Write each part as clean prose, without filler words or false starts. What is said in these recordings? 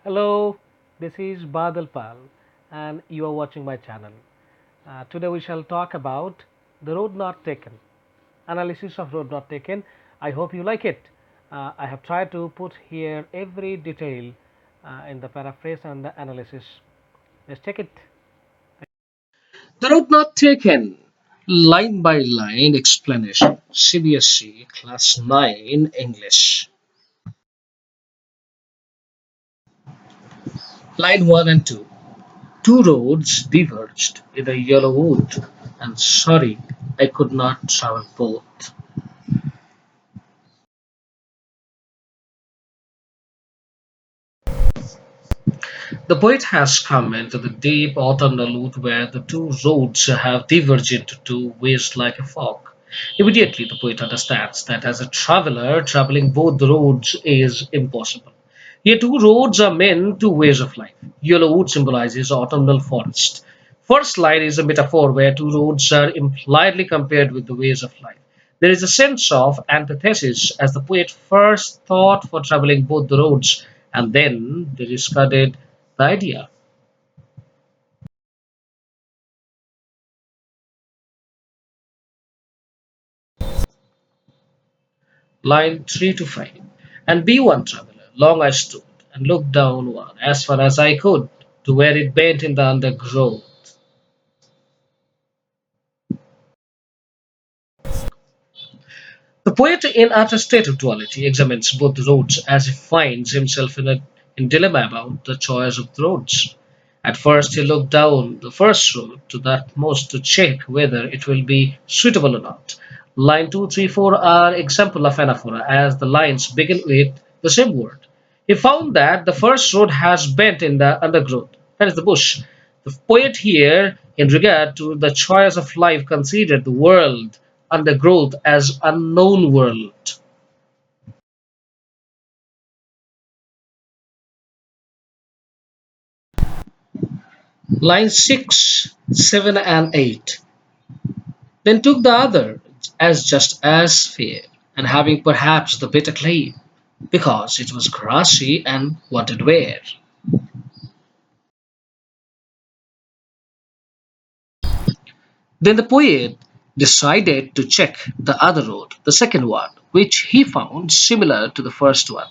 Hello, this is Badal Pal, and you are watching my channel. Today we shall talk about the road not taken, analysis of road not taken. I hope you like it. I have tried to put here every detail in the paraphrase and the analysis. Let's take it. The route not taken. Line by line explanation. CBSE Class 9 English. Line 1 and 2. Two roads diverged in a yellow wood, and sorry, I could not travel both. The poet has come into the deep autumnal wood where the two roads have diverged into two ways like a fog. Immediately, the poet understands that as a traveler, traveling both the roads is impossible. Here, two roads are meant two ways of life. Yellow wood symbolizes autumnal forest. First line is a metaphor where two roads are impliedly compared with the ways of life. There is a sense of antithesis as the poet first thought for traveling both the roads and then they discarded the idea. Line 3 to 5. And be one traveler, long I stood, and looked downward as far as I could, to where it bent in the undergrowth. The poet, in utter state of duality, examines both roads as he finds himself in dilemma about the choice of the roads. At first, he looked down the first road to the utmost to check whether it will be suitable or not. Line 2, 3, 4 are example of anaphora as the lines begin with the same word. He found that the first road has bent in the undergrowth, that is the bush. The poet here, in regard to the choice of life, considered the world undergrowth as unknown world. Line 6, 7 and 8. Then took the other as just as fair, and having perhaps the better claim, because it was grassy and wanted wear. Then the poet decided to check the other road, the second one, which he found similar to the first one.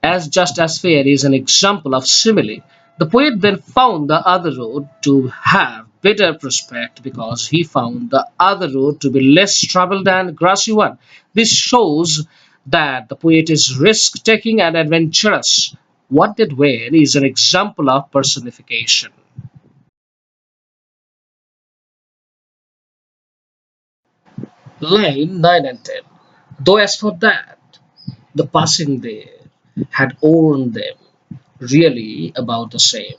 As just as fair is an example of simile, the poet then found the other road to have better prospect because he found the other road to be less traveled and grassy one. This shows that the poet is risk taking and adventurous. What did were is an example of personification. Line 9 and 10. Though as for that, the passing there had worn them really about the same.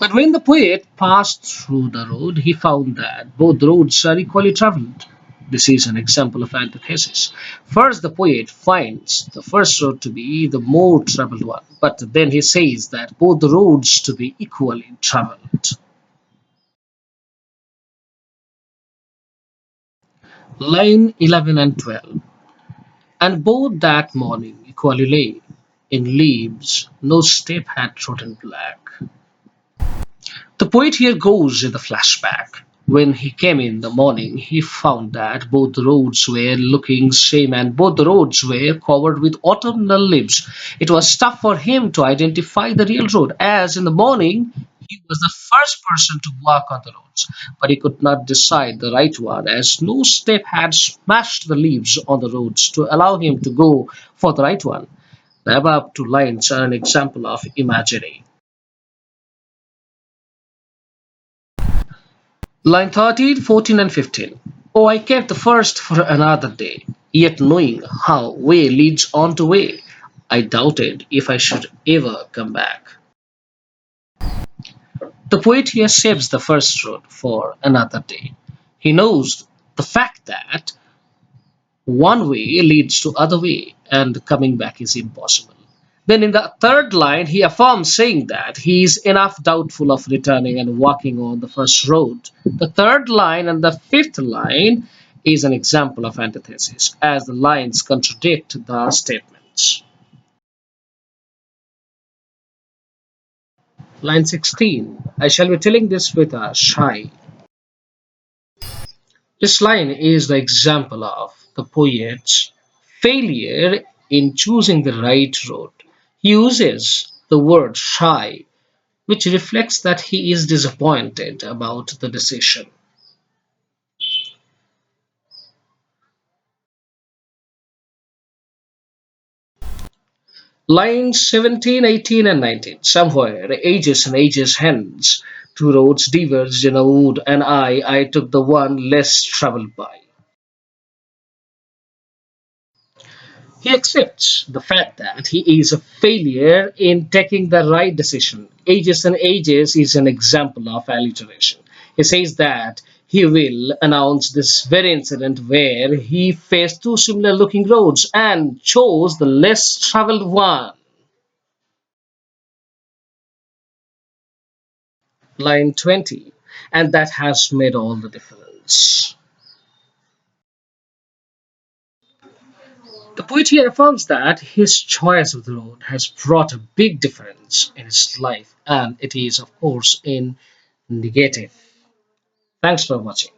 But when the poet passed through the road, he found that both roads are equally traveled. This is an example of antithesis. First, the poet finds the first road to be the more traveled one, but then he says that both the roads to be equally traveled. Line 11 and 12. And both that morning equally lay in leaves, no step had trodden black. The poet here goes in the flashback. When he came in the morning, he found that both the roads were looking same and both the roads were covered with autumnal leaves. It was tough for him to identify the real road, as in the morning he was the first person to walk on the roads, but he could not decide the right one, as no step had smashed the leaves on the roads to allow him to go for the right one. The above two lines are an example of imagery. Line 13, 14, and 15. Oh, I kept the first for another day, yet knowing how way leads on to way, I doubted if I should ever come back. The poet here saves the first road for another day. He knows the fact that one way leads to other way and coming back is impossible. Then in the third line, he affirms saying that he is enough doubtful of returning and walking on the first road. The third line and the fifth line is an example of antithesis, as the lines contradict the statements. Line 16. I shall be telling this with a shy. This line is the example of the poet's failure in choosing the right road. He uses the word shy, which reflects that he is disappointed about the decision. Lines 17, 18, and 19. Somewhere, ages and ages hence, two roads diverged in a wood, and I took the one less traveled by. He accepts the fact that he is a failure in taking the right decision. Ages and Ages is an example of alliteration. He says that he will announce this very incident where he faced two similar looking roads and chose the less traveled one. Line 20. And that has made all the difference. The poet here affirms that his choice of the road has brought a big difference in his life, and it is, of course, in negative. Thanks for watching.